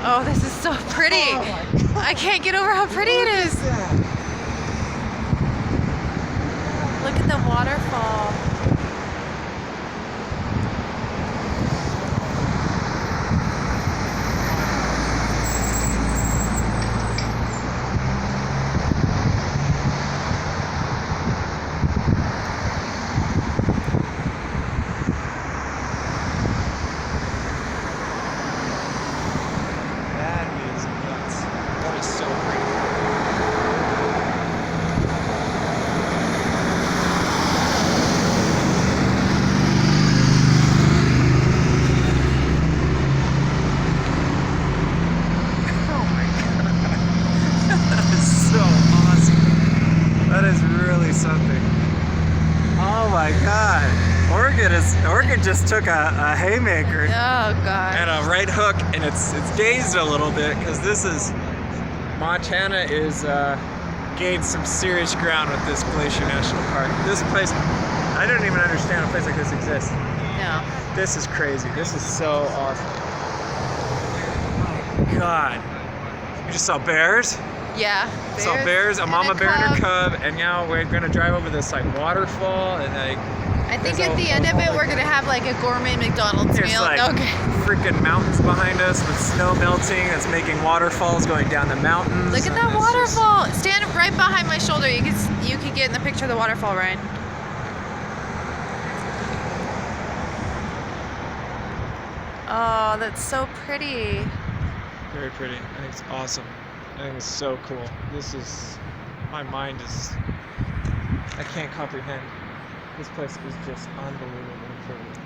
Oh, this is so pretty. Oh I can't get over how pretty it is. Look at the waterfall. That is nuts. That is so pretty. Oh my god. That is so awesome. That is really something. Oh my god. Oregon just took a haymaker Oh God. and a right hook, and it's dazed a little bit because Montana is gained some serious ground with this Glacier National Park. This place, I don't even understand a place like this exists. No. This is crazy. This is so awesome. Oh my god. You just saw bears? Yeah. Saw bears, a and mama bear and her cub. cub, and now we're gonna drive over this like waterfall, and like I think there's at the end of it, we're gonna have like a gourmet McDonald's there's meal. like Okay. freaking mountains behind us with snow melting that's making waterfalls going down the mountains. Look at and that it's just- waterfall. Stand right behind my shoulder. You can get in the picture of the waterfall, Ryan. Oh, that's so pretty. Very pretty. I think it's awesome. I think it's so cool. My mind is, I can't comprehend. This place is just unbelievably pretty.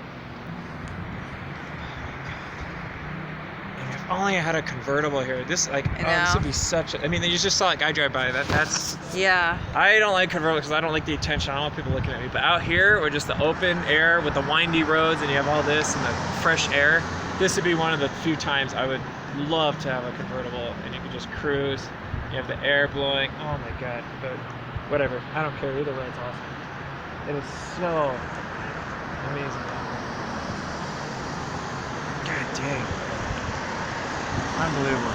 And if only I had a convertible here. This I this know. would be such a, I mean, you just saw a guy drive by. That's, Yeah. I don't like convertibles because I don't like the attention. I don't want people looking at me. But out here, with just the open air with the windy roads and you have all this and the fresh air, this would be one of the few times I would love to have a convertible and you could just cruise. You have the air blowing. Oh my god. But whatever. I don't care. Either way, it's awesome. It is so amazing. God dang. Unbelievable.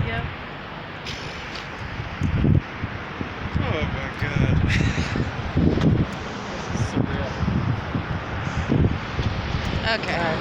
Yep. Oh my god. This is surreal. Okay.